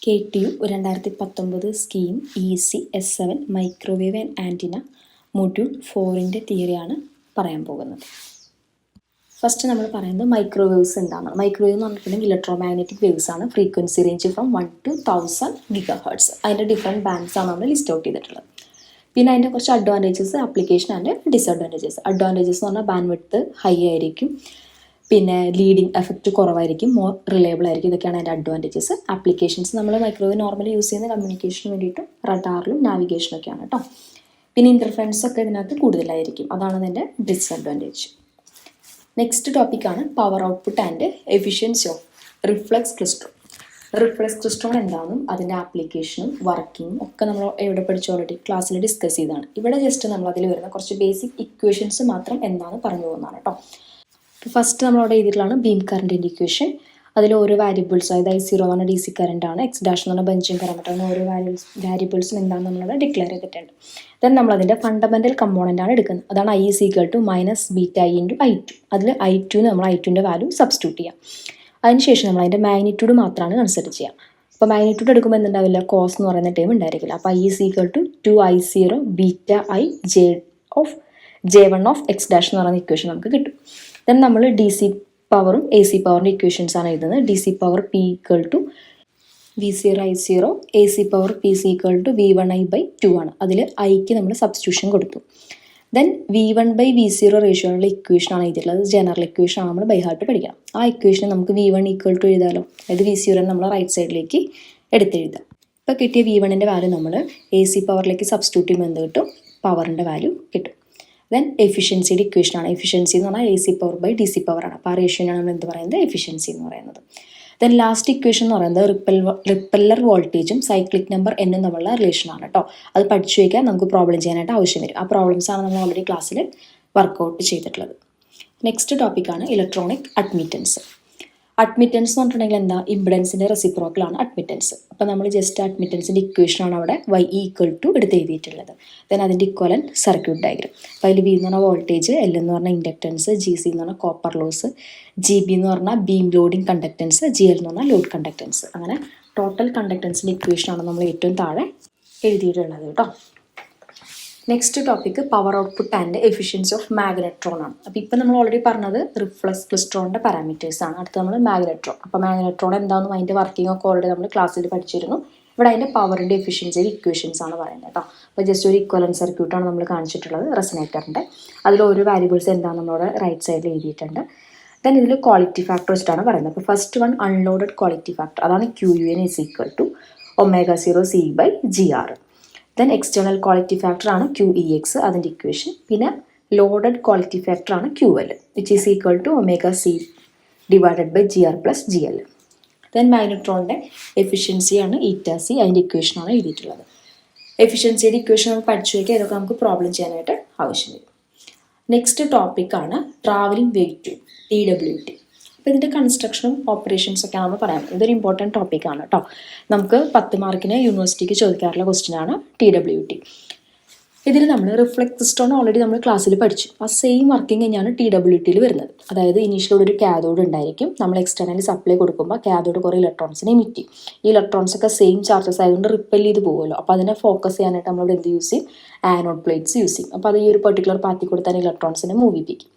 KTU 2019 scheme EC-S7 microwave and antenna module 4ൻ്റെ തിയറിയാണ് പറയാൻ പോകുന്നത്. ഫസ്റ്റ് നമ്മൾ പറയുന്നത് മൈക്രോവേവ്സ് എന്താണ്. മൈക്രോവേവ് എന്ന് പറഞ്ഞിട്ടുണ്ടെങ്കിൽ ഇലക്ട്രോമാഗ്നറ്റിക് വേവ്സ് ആണ്. Frequency range from 1 to 1000 GHz. അതിൻ്റെ ഡിഫറെൻറ്റ് ബാൻഡ്സ് ആണ് നമ്മൾ ലിസ്റ്റ് ഔട്ട് ചെയ്തിട്ടുള്ളത്. പിന്നെ അതിൻ്റെ കുറച്ച് advantages, application and disadvantages. Advantages എന്ന് പറഞ്ഞാൽ ബാൻഡ് വിഡ്ത്ത് ഹൈ ആയിരിക്കും, പിന്നെ ലീഡിങ് എഫക്റ്റ് കുറവായിരിക്കും, മോർ റിലയബിൾ ആയിരിക്കും. ഇതൊക്കെയാണ് അതിൻ്റെ അഡ്വാൻറ്റേജസ്. ആപ്ലിക്കേഷൻസ് നമ്മൾ മൈക്രോവേവ് നോർമലി യൂസ് ചെയ്യുന്ന കമ്മ്യൂണിക്കേഷന് വേണ്ടിയിട്ടും റഡാറിലും നാവിഗേഷനൊക്കെയാണ് കേട്ടോ. പിന്നെ ഇൻ്റർഫറൻസ് ഒക്കെ ഇതിനകത്ത് കൂടുതലായിരിക്കും. അതാണ് അതിൻ്റെ ഡിസഡ്വാൻറ്റേജ്. നെക്സ്റ്റ് ടോപ്പിക്കാണ് power output and efficiency of reflex klystron. Reflex klystron എന്താണെന്നും അതിൻ്റെ ആപ്ലിക്കേഷനും വർക്കിങ്ങും ഒക്കെ നമ്മൾ എവിടെ പഠിച്ചു ഓൾറെഡി ക്ലാസ്സിൽ ഡിസ്കസ് ചെയ്തതാണ്. ഇവിടെ ജസ്റ്റ് നമ്മൾ അതിൽ വരുന്ന കുറച്ച് ബേസിക് ഇക്വേഷൻസ് മാത്രം എന്താണെന്ന് പറഞ്ഞു പോകുന്നതാണ് കേട്ടോ. ഫസ്റ്റ് നമ്മളവിടെ എഴുതിയിട്ടുള്ളതാണ് ബീം കറണ്ടിൻ്റെ ഇക്വേഷൻ. അതിൽ ഓരോ വാരിയബിൾസ്, അതായത് I0 എന്ന് പറഞ്ഞാൽ DC കറണ്ട് ആണ്, X' എന്ന് പറഞ്ഞാൽ ബഞ്ചിങ് പാരാമീറ്റർ ആണ്. ഓരോ വാരിയബിൾസും എന്താണെന്ന് നമ്മളവിടെ ഡിക്ലെയർ ചെയ്തിട്ടുണ്ട്. ദെൻ നമ്മളതിൻ്റെ ഫണ്ടമെൻ്റൽ കമ്പോണൻ്റ് ആണ് എടുക്കുന്നത്. അതാണ് I is equal to minus beta I into I2. അതിൽ I2 നമ്മൾ I2ൻ്റെ വാല്യൂ സബ്സ്റ്റിറ്റ്യൂട്ട് ചെയ്യാം. അതിനുശേഷം നമ്മൾ അതിൻ്റെ മാഗ്നിറ്റ്യൂഡ് മാത്രമാണ് കൺസിഡർ ചെയ്യാം. അപ്പോൾ മാഗ്നിറ്റ്യൂഡ് എടുക്കുമ്പോൾ എന്തുണ്ടാവില്ല, കോസ് എന്ന് പറയുന്ന ടൈം ഉണ്ടായിരിക്കില്ല. അപ്പോൾ I is equal to 2I0 beta I J1 of X' എന്ന് പറയുന്ന ഇക്വേഷൻ നമുക്ക് കിട്ടും. ദെൻ നമ്മൾ DC പവറും AC പവറിൻ്റെ ഇക്വേഷൻസ് ആണ് എഴുതുന്നത്. DC power P equal to V0 I0, AC power PC equal to V1I/2 ആണ്. അതിൽ Iക്ക് നമ്മൾ സബ്സ്റ്റിറ്റ്യൂഷൻ കൊടുത്തു. ദെൻ V1/V0 റേഷ്യോയുള്ള ഇക്വേഷനാണ് എഴുതിയിട്ടുള്ളത്. ജനറൽ ഇക്വേഷനാണ്, നമ്മൾ ബൈ ഹാർട്ട് പഠിക്കണം. ആ ഇക്വേഷൻ നമുക്ക് V1 equal to എഴുതാമല്ലോ. അതായത് V0 നമ്മൾ റൈറ്റ് സൈഡിലേക്ക് എടുത്തെഴുതാം. ഇപ്പോൾ കിട്ടിയ V1ൻ്റെ വാല്യൂ നമ്മൾ AC പവറിലേക്ക് സബ്സ്റ്റിറ്റ്യൂട്ട് ചെയ്യുമ്പോൾ എന്ത് കിട്ടും, പവറിൻ്റെ വാല്യൂ കിട്ടും. ദെൻ എഫിഷ്യൻസിയുടെ ഇക്വേഷനാണ്. എഫിഷ്യൻസി എന്ന് പറഞ്ഞാൽ AC പവർ ബൈ DC പവറാണ്. അപ്പോൾ ആ റേഷ്യോനാണ് നമ്മൾ എന്ത് പറയുന്നത്, എഫിഷ്യൻസി എന്ന് പറയുന്നത്. ദെൻ ലാസ്റ്റ് ഇക്വേഷൻ എന്ന് പറയുന്നത് റിപ്പല്ലർ വോൾട്ടേജും സൈക്ലിക് നമ്പർ എന്നും തമ്മിലുള്ള റിലേഷനാണ് കേട്ടോ. അത് പഠിച്ചു വയ്ക്കാൻ നമുക്ക് പ്രോബ്ലം ചെയ്യാനായിട്ട് ആവശ്യം വരും. ആ പ്രോബ്ലംസാണ് നമ്മൾ ഓൾറെഡി ക്ലാസ്സിൽ വർക്കൗട്ട് ചെയ്തിട്ടുള്ളത്. നെക്സ്റ്റ് ടോപ്പിക്കാണ് ഇലക്ട്രോണിക് അഡ്മിറ്റൻസ്. അഡ്മിറ്റൻസ് എന്ന് പറഞ്ഞിട്ടുണ്ടെങ്കിൽ എന്താ, ഇംപിഡൻസിൻ്റെ റെസിപ്രോക്കലാണ് അഡ്മിറ്റൻസ്. അപ്പോൾ നമ്മൾ ജസ്റ്റ് അഡ്മിറ്റൻസിൻ്റെ ഇക്വേഷനാണ് അവിടെ Y equal to എടുത്ത് എഴുതിയിട്ടുള്ളത്. ദെൻ അതിൻ്റെ ഇക്വലൻറ്റ് സർക്യൂട്ട് ഡയഗ്രം. അപ്പോൾ അതിൽ V എന്ന് പറഞ്ഞാൽ വോൾട്ടേജ്, L എന്ന് പറഞ്ഞാൽ ഇൻഡക്റ്റൻസ്, GC എന്ന് പറഞ്ഞാൽ കോപ്പർ ലോസ്, GB എന്ന് പറഞ്ഞാൽ ബീം ലോഡിംഗ് കണ്ടക്റ്റൻസ്, GL എന്ന് പറഞ്ഞാൽ ലോഡ് കണ്ടക്റ്റൻസ്. അങ്ങനെ ടോട്ടൽ കണ്ടക്റ്റൻസിൻ്റെ ഇക്വേഷനാണ് നമ്മൾ ഏറ്റവും താഴെ എഴുതിയിട്ടുള്ളത് കേട്ടോ. Next topic power output and efficiency of magnetron ആണ്. അപ്പോൾ ഇപ്പം നമ്മൾ ഓൾറെഡി പറഞ്ഞത് റിഫ്ലക്സ് ക്ലൈസ്ട്രോണിൻ്റെ പാരാമീറ്റേഴ്സ് ആണ്. അടുത്ത് നമ്മൾ മാഗ്നട്രോൺ. അപ്പോൾ മാഗ്നട്രോൺ എന്താണെന്നും അതിൻ്റെ വർക്കിംഗ് ഒക്കെ ഓൾറെഡി നമ്മൾ ക്ലാസ്സിൽ പഠിച്ചിരുന്നു. ഇവിടെ അതിൻ്റെ പവറിൻ്റെ എഫിഷ്യൻസിയുടെ ഇക്വേഷൻസ് ആണ് പറയുന്നത് കേട്ടോ. അപ്പോൾ ജസ്റ്റ് ഒരു ഇക്വലൻറ്റ് സർക്യൂട്ടാണ് നമ്മൾ കാണിച്ചിട്ടുള്ളത് റെസനേറ്ററിൻ്റെ. അതിൽ ഓരോ വാരിയബിൾസ് എന്താണെന്ന് നമ്മളോട് റൈറ്റ് സൈഡിൽ എഴുതിയിട്ടുണ്ട്. ദെൻ ഇതിൽ ക്വാളിറ്റി ഫാക്ടർ വെച്ചിട്ടാണ് പറയുന്നത്. അപ്പോൾ first one unloaded quality factor, അതാണ് QUN is equal to ω0 C/GR. Then external quality factor ആണ് QEX, അതിൻ്റെ ഇക്വേഷൻ. പിന്നെ ലോഡഡ് ക്വാളിറ്റി ഫാക്ടർ ആണ് QL, which is equal to ω/C /GR + GL. Then മാഗ്നട്രോണിൻ്റെ എഫിഷ്യൻസിയാണ് ηC, അതിൻ്റെ ഇക്വേഷനാണ് എഴുതിയിട്ടുള്ളത്. എഫിഷ്യൻസിയുടെ ഇക്വേഷൻ നമ്മൾ പഠിച്ചു വയ്ക്കുക. ഇതൊക്കെ നമുക്ക് പ്രോബ്ലം ചെയ്യാനായിട്ട് ആവശ്യം വരും. നെക്സ്റ്റ് ടോപ്പിക്കാണ് ട്രാവലിംഗ് വേവ് ട്യൂബ്, TWT. അപ്പോൾ ഇതിൻ്റെ കൺസ്ട്രക്ഷനും ഓപ്പറേഷൻസൊക്കെ നമ്മൾ പറയാം. ഇതൊരു ഇമ്പോർട്ടൻറ്റ് ടോപ്പിക്കാണ് കേട്ടോ. നമുക്ക് 10 മാർക്കിന് യൂണിവേഴ്സിറ്റിക്ക് ചോദിക്കാറുള്ള ക്വസ്റ്റ്യനാണ് TWT. ഇതിൽ നമ്മൾ റിഫ്ലക്സ് ക്ലൈസ്ട്രോൺ ഓൾറെഡി നമ്മൾ ക്ലാസ്സിൽ പഠിച്ചു. ആ സെയിം വർക്കിംഗ് തന്നെയാണ് TWTയിൽ വരുന്നത്. അതായത് ഇനീഷ്യൽ ഒരു കാഥോഡ് ഉണ്ടായിരിക്കും. നമ്മൾ എക്സ്റ്റേണലി സപ്ലൈ കൊടുക്കുമ്പോൾ കാഥോഡ് കുറേ ഇലക്ട്രോൺസിനെ എമിറ്റ് ചെയ്യും. ഈ ഇലക്ട്രോൺസ് ഒക്കെ സെയിം ചാർജസ് ആയതുകൊണ്ട് റിപ്പൽ ചെയ്ത് പോകുമല്ലോ. അപ്പോൾ അതിനെ ഫോക്കസ് ചെയ്യാനായിട്ട് നമ്മളിവിടെ എന്ത് യൂസ് ചെയ്യും, ആനോഡ് പ്ലേറ്റ്സ് യൂസ് ചെയ്യും. അപ്പോൾ അത് ഈ ഒരു പെർട്ടിക്കുലർ പാത്തിൽ കൊടുത്താൽ ഇലക്ട്രോൺസിനെ മൂവ് ചെയ്യിപ്പിക്കും.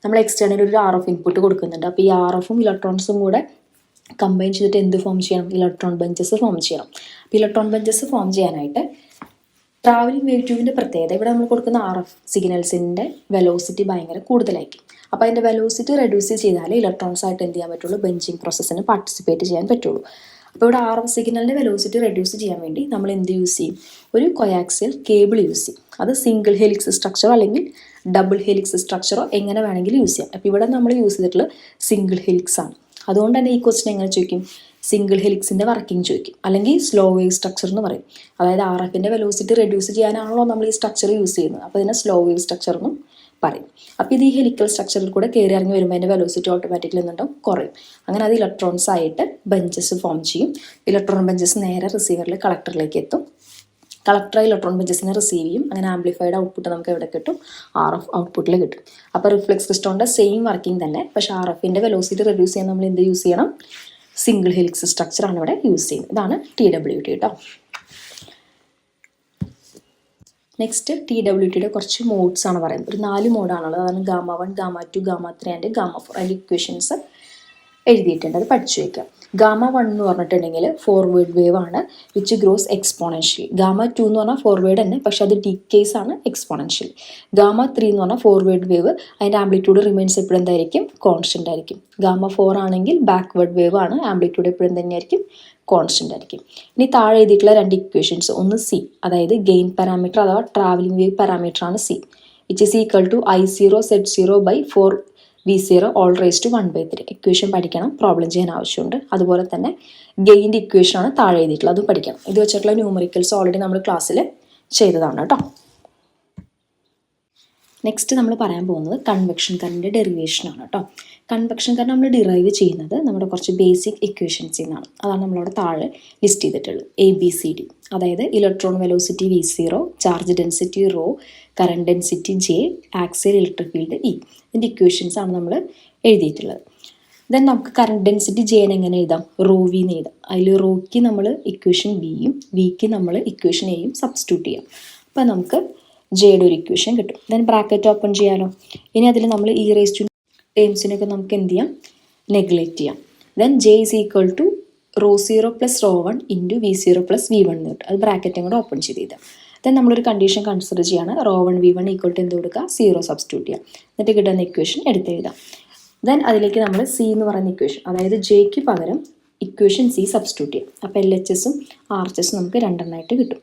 നമ്മൾ എക്സ്റ്റേണൽ ഒരു RF ഇൻപുട്ട് കൊടുക്കുന്നുണ്ട്. അപ്പോൾ ഈ RFും ഇലക്ട്രോൺസും കൂടെ കമ്പൈൻ ചെയ്തിട്ട് എന്ത് ഫോം ചെയ്യണം, ഇലക്ട്രോൺ ബഞ്ചസ് ഫോം ചെയ്യണം. അപ്പോൾ ഇലക്ട്രോൺ ബഞ്ചസ് ഫോം ചെയ്യാനായിട്ട് ട്രാവലിംഗ് വേവ് ട്യൂബിൻ്റെ പ്രത്യേകത, ഇവിടെ നമ്മൾ കൊടുക്കുന്ന RF സിഗ്നൽസിൻ്റെ വെലോസിറ്റി ഭയങ്കര കൂടുതലായിരിക്കും. അപ്പോൾ അതിൻ്റെ വെലോസിറ്റി റെഡ്യൂസ് ചെയ്താലേ ഇലക്ട്രോൺസ് ആയിട്ട് എന്ത് ചെയ്യാൻ പറ്റുള്ളൂ, ബഞ്ചിങ് പ്രോസസ്സിന് പാർട്ടിസിപ്പേറ്റ് ചെയ്യാൻ പറ്റുള്ളൂ. അപ്പോൾ ഇവിടെ RF സിഗ്നലിൻ്റെ വെലോസിറ്റി റെഡ്യൂസ് ചെയ്യാൻ വേണ്ടി നമ്മൾ എന്ത് യൂസ് ചെയ്യും, ഒരു കൊയാക്സിയൽ കേബിൾ യൂസ് ചെയ്യും. അത് സിംഗിൾ ഹെലിക്സ് സ്ട്രക്ചറോ അല്ലെങ്കിൽ ഡബിൾ ഹെലിക്സ് സ്ട്രക്ചറോ എങ്ങനെ വേണമെങ്കിലും യൂസ് ചെയ്യാം. അപ്പോൾ ഇവിടെ നമ്മൾ യൂസ് ചെയ്തിട്ടുള്ള സിംഗിൾ ഹെലിക്സ് ആണ്. അതുകൊണ്ട് തന്നെ ഈ ക്വസ്റ്റ്യൻ എങ്ങനെ ചോദിക്കും, സിംഗിൾ ഹെലിക്സിൻ്റെ വർക്കിംഗ് ചോദിക്കും, അല്ലെങ്കിൽ സ്ലോ വേവ് സ്ട്രക്ചർ എന്ന് പറയും. അതായത് RFൻ്റെ വെലോസിറ്റി റെഡ്യൂസ് ചെയ്യാനാണല്ലോ നമ്മൾ ഈ സ്ട്രക്ചർ യൂസ് ചെയ്യുന്നത്. അപ്പോൾ ഇതിനെ സ്ലോ വേവ് സ്ട്രക്ചർ എന്നും പറയും. അപ്പോൾ ഇത് ഈ ഹെലിക്കൽ സ്ട്രക്ചറിൽ കൂടെ കയറി ഇറങ്ങി വരുമ്പോൾ അതിൻ്റെ വെലോസിറ്റി ഓട്ടോമാറ്റിക്കലി എന്തുണ്ടാവും, കുറയും. അങ്ങനെ അത് ഇലക്ട്രോൺസ് ആയിട്ട് ബഞ്ചസ് ഫോം ചെയ്യും. ഇലക്ട്രോൺ ബഞ്ചസ് നേരെ റിസീവറിൽ കളക്ടറിലേക്ക് എത്തും. കളക്ടർ ഇലക്ട്രോൺ ബഞ്ചസിനെ റിസീവ് ചെയ്യും. അങ്ങനെ ആംപ്ലിഫൈഡ് ഔട്ട്പുട്ട് നമുക്ക് എവിടെ കിട്ടും, RF ഔട്ട്പുട്ടിൽ കിട്ടും. അപ്പോൾ റിഫ്ലക്സ് ക്ലൈസ്ട്രോണിൻ്റെ സെയിം വർക്കിംഗ് തന്നെ, പക്ഷേ RFൻ്റെ വെലോസിറ്റി റെഡ്യൂസ് ചെയ്യാൻ നമ്മൾ എന്ത് യൂസ് ചെയ്യണം, സിംഗിൾ ഹെലിക്സ് സ്ട്രക്ചറാണ് ഇവിടെ യൂസ് ചെയ്യുന്നത്. ഇതാണ് TWT കേട്ടോ. നെക്സ്റ്റ് TWTയുടെ കുറച്ച് മോഡ്സ് ആണ് പറയുന്നത്. ഒരു 4 മോഡാണുള്ളത്. അതാണ് Γ1, Γ2, Γ3 ആൻഡ് Γ4. അതിൻ്റെ ഇക്വേഷൻസ് എഴുതിയിട്ടുണ്ട്, അത് പഠിച്ചു വയ്ക്കാം. Γ1 എന്ന് പറഞ്ഞിട്ടുണ്ടെങ്കിൽ ഫോർവേഡ് വേവ് ആണ്, വിച്ച് ഗ്രോസ് എക്സ്പോണൻഷ്യലി. Γ2 എന്ന് പറഞ്ഞാൽ ഫോർവേഡ് തന്നെ, പക്ഷെ അത് ഡിക്കേസ് ആണ് എക്സ്പോണൻഷ്യലി. Γ3 എന്ന് പറഞ്ഞാൽ ഫോർവേഡ് വേവ്, അതിൻ്റെ ആംപ്ലിറ്റ്യൂഡ് റിമൈൻസ് എപ്പോഴും എന്തായിരിക്കും, കോൺസ്റ്റൻ്റ് ആയിരിക്കും. Γ4 ആണെങ്കിൽ ബാക്ക്വേർഡ് വേവ് ആണ്, ആംപ്ലിറ്റ്യൂഡ് എപ്പോഴും തന്നെയായിരിക്കും, കോൺസ്റ്റൻ്റ് ആയിരിക്കും. ഇനി താഴെ എഴുതിയിട്ടുള്ള 2 ഇക്വേഷൻസ്, ഒന്ന് C, അതായത് ഗെയിൻ പാരാമീറ്റർ അഥവാ ട്രാവലിംഗ് വേവ് പാരാമീറ്റർ ആണ് C, which is equal to I0 Z0 by 4V0 all raised to 1/3. Equation പഠിക്കണം, പ്രോബ്ലം ചെയ്യാൻ ആവശ്യമുണ്ട്. അതുപോലെ തന്നെ ഗെയിൻ്റെ ഇക്വേഷനാണ് താഴെ എഴുതിയിട്ടുള്ളത്, അതും പഠിക്കണം. ഇത് വെച്ചിട്ടുള്ള ന്യൂമറിക്കൽസ് ഓൾറെഡി നമ്മൾ ക്ലാസ്സിൽ ചെയ്തതാണ് കേട്ടോ. നെക്സ്റ്റ് നമ്മൾ പറയാൻ പോകുന്നത് കൺവെക്ഷൻ കറണ്ടിൻ്റെ ഡെറിവേഷനാണ് കേട്ടോ. കൺവെക്ഷൻ കറണ്ട് നമ്മൾ ഡിറൈവ് ചെയ്യുന്നത് നമ്മുടെ കുറച്ച് ബേസിക് ഇക്വേഷൻസിൽ നിന്നാണ്. അതാണ് നമ്മളവിടെ താഴെ ലിസ്റ്റ് ചെയ്തിട്ടുള്ളത്, ABCD. അതായത് electron velocity V0, charge density ρ, current density J, axial electric field E. ഇതിൻ്റെ ഇക്വേഷൻസ് ആണ് നമ്മൾ എഴുതിയിട്ടുള്ളത്. ദെൻ നമുക്ക് കറണ്ട് ഡെൻസിറ്റി J എങ്ങനെ എഴുതാം, ρV എന്ന് എഴുതാം. അതിൽ റോയ്ക്ക് നമ്മൾ ഇക്വേഷൻ Bയും Vക്ക് നമ്മൾ ഇക്വേഷൻ Aയും സബ്സ്റ്റിറ്റ്യൂട്ട് ചെയ്യാം. അപ്പോൾ നമുക്ക് Jയുടെ ഒരു ഇക്വേഷൻ കിട്ടും. ദെൻ ബ്രാക്കറ്റ് ഓപ്പൺ ചെയ്യാനോ. ഇനി അതിൽ നമ്മൾ E റേസ് ടു ടേംസിനൊക്കെ നമുക്ക് എന്ത് ചെയ്യാം, നെഗ്ലക്റ്റ് ചെയ്യാം. Then J is equal to ρ0 + ρ1 × V0 + V1 എന്ന് കിട്ടും. അത് ബ്രാക്കറ്റും കൂടെ ഓപ്പൺ ചെയ്താൽ. ദെൻ നമ്മളൊരു കണ്ടീഷൻ കൺസിഡർ ചെയ്യാണ്, ρ1 V1 ഈക്വൽ ടു എന്ത് കൊടുക്കുക, 0 സബ്സ്റ്റിറ്റ്യൂട്ട് ചെയ്യാം. എന്നിട്ട് കിട്ടുന്ന ഇക്വേഷൻ എടുത്തെഴുതാം. ദെൻ അതിലേക്ക് നമ്മൾ C എന്ന് പറയുന്ന ഇക്വേഷൻ, അതായത് Jക്ക് പകരം ഇക്വേഷൻ C സബ്സ്റ്റിറ്റ്യൂട്ട് ചെയ്യാം. അപ്പോൾ LHSഉം RHSഉം നമുക്ക് 2 എണ്ണമായിട്ട് കിട്ടും.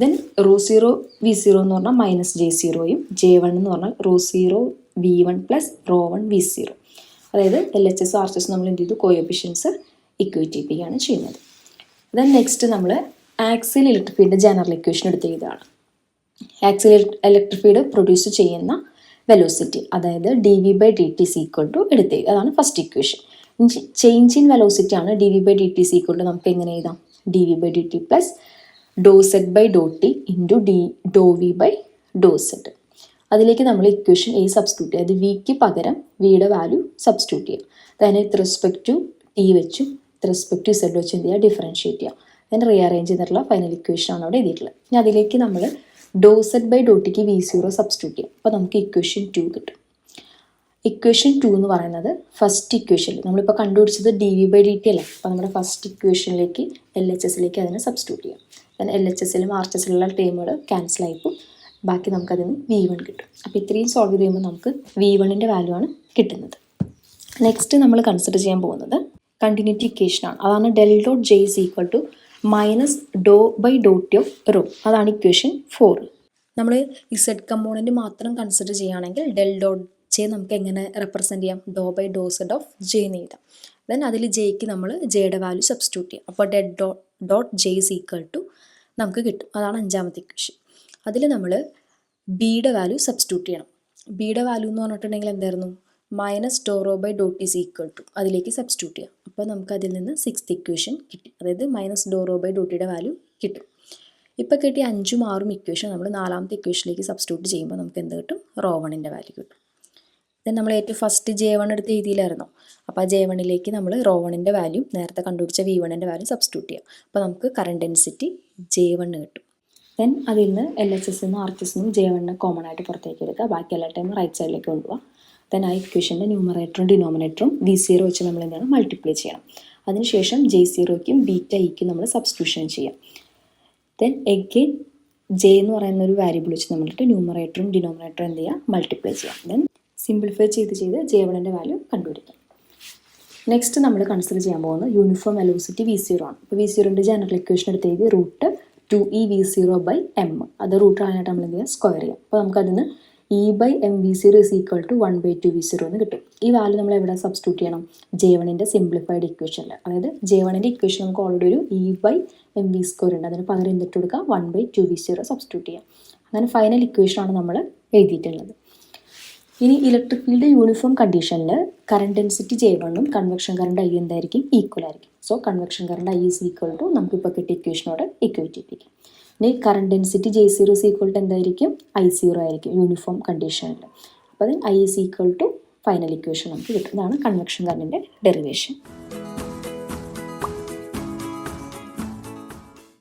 ദെൻ ρ0 V0 എന്ന് പറഞ്ഞാൽ -J0യും J1 എന്ന് പറഞ്ഞാൽ ρ0 V1 + ρ1 V0. അതായത് LHS RHS നമ്മൾ എന്ത് ചെയ്തു, കോഎഫിഷ്യൻസ് ഇക്വേറ്റ് ചെയ്യുകയാണ് ചെയ്യുന്നത്. ദെൻ നെക്സ്റ്റ് നമ്മൾ axial electric field general equation എടുത്ത് ചെയ്തതാണ്. ആക്സിയൽ ഇലക്ട്രിക് ഫീൽഡ് പ്രൊഡ്യൂസ് ചെയ്യുന്ന വെലോസിറ്റി, അതായത് dV/dt is equal to എടുത്ത്, അതാണ് first equation. Change in velocity ആണ് dV/dt is equal to നമുക്ക് എങ്ങനെ എഴുതാം, dV/dt + ∂z/∂t × ∂v/∂z. അതിലേക്ക് നമ്മൾ ഇക്വേഷൻ A സബ്സ്റ്റിറ്റ്യൂട്ട് ചെയ്യുക. അത് Vക്ക് പകരം Vയുടെ വാല്യൂ സബ്സ്റ്റിറ്റ്യൂട്ട് ചെയ്യുക. അതിനെ വിത്ത് റെസ്പെക്ട് ടു T വെച്ചും വിത്ത് റെസ്പെക്ട് ടു Z വെച്ചും എന്ത് ചെയ്യുക, ഡിഫറൻഷ്യേറ്റ് ചെയ്യുക. അതിന് റീഅറേഞ്ച് ചെയ്തിട്ടുള്ള ഫൈനൽ ഇക്വേഷൻ ആണ് അവിടെ എഴുതിയിട്ടുള്ളത്. ഇനി അതിലേക്ക് നമ്മൾ ∂z/∂tക്ക് V0 സബ്സ്റ്റിറ്റ്യൂട്ട് ചെയ്യും. അപ്പോൾ നമുക്ക് ഇക്വേഷൻ 2 കിട്ടും. ഇക്വേഷൻ 2 എന്ന് പറയുന്നത് ഫസ്റ്റ് ഇക്വേഷനിൽ നമ്മളിപ്പോൾ കണ്ടുപിടിച്ചത് dV/dt അല്ലേ. അപ്പോൾ നമ്മുടെ ഫസ്റ്റ് ഇക്വേഷനിലേക്ക് LHSലേക്ക് അതിനെ സബ്സ്റ്റിറ്റ്യൂട്ട് ചെയ്യാം. ദെൻ LHSലും RHSലുള്ള ടേമുകൾ ക്യാൻസൽ ആയിപ്പോൾ ബാക്കി നമുക്കതിന് V1 കിട്ടും. അപ്പോൾ ഇത്രയും സോൾവ് ചെയ്ത് കഴിയുമ്പോൾ നമുക്ക് V1ൻ്റെ വാല്യൂ ആണ് കിട്ടുന്നത്. നെക്സ്റ്റ് നമ്മൾ കൺസിഡർ ചെയ്യാൻ പോകുന്നത് കണ്ടിന്യൂറ്റി ഇക്വേഷനാണ്. അതാണ് ∇.J is equal to -∂/∂t of ρ. അതാണ് ഇക്വേഷൻ 4. നമ്മൾ Z കമ്പോണൻറ്റ് മാത്രം കൺസിഡർ ചെയ്യുകയാണെങ്കിൽ ∇.J നമുക്ക് എങ്ങനെ റെപ്രസെൻറ്റ് ചെയ്യാം, ∂/∂z of J എന്ന് എഴുതാം. ദെൻ അതിൽ Jക്ക് നമ്മൾ Jയുടെ വാല്യൂ സബ്സ്റ്റിറ്റ്യൂട്ട് ചെയ്യാം. അപ്പോൾ ∇.J is equal to നമുക്ക് കിട്ടും. അതാണ് 5ാമത്തെ ഇക്വേഷൻ. അതിൽ നമ്മൾ Bയുടെ വാല്യൂ സബ്സ്റ്റിറ്റ്യൂട്ട് ചെയ്യണം. Bയുടെ വാല്യൂ എന്ന് പറഞ്ഞിട്ടുണ്ടെങ്കിൽ എന്തായിരുന്നു, -∂ρ/∂t is equal to അതിലേക്ക് സബ്സ്റ്റിറ്റ്യൂട്ട് ചെയ്യാം. അപ്പോൾ നമുക്ക് അതിൽ നിന്ന് 6th ഇക്വേഷൻ കിട്ടി, അതായത് -∂ρ/∂tയുടെ വാല്യൂ കിട്ടും. ഇപ്പോൾ കിട്ടിയ 5ഉം 6ഉം ഇക്വേഷൻ നമ്മൾ 4ാമത്തെ ഇക്വേഷനിലേക്ക് സബ്സ്റ്റിറ്റ്യൂട്ട് ചെയ്യുമ്പോൾ നമുക്ക് എന്ത് കിട്ടും, ρ1ൻ്റെ വാല്യൂ കിട്ടും. ദെൻ നമ്മൾ ഏറ്റവും ഫസ്റ്റ് J1 എടുത്ത് എഴുതിയില്ലായിരുന്നോ, അപ്പോൾ ആ J1ലേക്ക് നമ്മൾ ρ1ൻ്റെ വാല്യൂ നേരത്തെ കണ്ടുപിടിച്ച V1ൻ്റെ വാല്യൂ സബ്സ്റ്റിറ്റ്യൂട്ട് ചെയ്യാം. അപ്പോൾ നമുക്ക് കറണ്ട് ഡെൻസിറ്റി J1 കിട്ടും. ദെൻ അതിൽ നിന്ന് LHSന്നും RHSന്നും J1 കോമൺ ആയിട്ട് പുറത്തേക്ക് എടുക്കുക. ബാക്കി എല്ലാ ടൈം റൈറ്റ് സൈഡിലേക്ക് കൊണ്ടുപോകാം. ദെൻ ആ ഇക്വേഷൻ്റെ ന്യൂമറേറ്ററും ഡിനോമിനേറ്ററും V0 വെച്ച് നമ്മൾ എന്താണ് മൾട്ടിപ്ലൈ ചെയ്യണം. അതിനുശേഷം J0ക്കും βEക്കും നമ്മൾ സബ്സ്റ്റിറ്റ്യൂഷൻ ചെയ്യാം. ദെൻ എഗെയിൻ J എന്ന് പറയുന്ന ഒരു വാരിയബിൾ വെച്ച് നമ്മളിട്ട് ന്യൂമറേറ്ററും ഡിനോമിനേറ്ററും എന്ത് ചെയ്യുക, മൾട്ടിപ്ലൈ ചെയ്യാം. ദെൻ സിംപ്ലിഫൈ ചെയ്ത് J1ൻ്റെ വാല്യൂ കണ്ടുപിടിക്കാം. നെക്സ്റ്റ് നമ്മൾ കൺസിഡർ ചെയ്യാൻ പോകുന്നത് യൂണിഫോം വെലോസിറ്റി V0 ആണ്. ഇപ്പോൾ V0ൻ്റെ ജനറൽ ഇക്വേഷൻ എടുത്ത് എഴുതി √2eV0/m. അത് റൂട്ട് ആയിട്ട് നമ്മൾ എന്ത് ചെയ്യുക, സ്ക്വയർ ചെയ്യാം. അപ്പോൾ നമുക്കതിന് E/mV0 is equal to 1/2V0 എന്ന് കിട്ടും. ഈ വാല്യൂ നമ്മൾ എവിടെ സബ്സ്റ്റിറ്റ്യൂട്ട് ചെയ്യണം, J1ൻ്റെ സിംപ്ലിഫൈഡ് ഇക്വേഷനിൽ. അതായത് J1ൻ്റെ ഇക്വേഷൻ നമുക്ക് ഓൾറെഡി ഒരു E/mv² ഉണ്ട്, അതിന് പകരം എന്തിട്ട് കൊടുക്കുക, 1/2V0 സബ്സ്റ്റിറ്റ്യൂട്ട് ചെയ്യാം. അങ്ങനെ ഫൈനൽ ഇക്വേഷനാണ് നമ്മൾ എഴുതിയിട്ടുള്ളത്. ഇനി ഇലക്ട്രിക് ഫീൽഡ് യൂണിഫോം കണ്ടീഷനിൽ കറണ്ട് ഡെൻസിറ്റി J1ഉം കൺവെക്ഷൻ കറണ്ട് I എന്തായിരിക്കും, ഈക്വൽ ആയിരിക്കും. So convection current I is equal to നമുക്കിപ്പോൾ കിട്ടിയ ഇക്വേഷനോട് ഇക്വേറ്റ് ചെയ്യിപ്പിക്കാം. ഇനി current density J0 is equal to എന്തായിരിക്കും, I0 ആയിരിക്കും യൂണിഫോം കണ്ടീഷനിൽ. അപ്പോൾ I is equal to final equation നമുക്ക് കിട്ടും. ഇതാണ് കൺവെക്ഷൻ കറണ്ടിൻ്റെ ഡെറിവേഷൻ.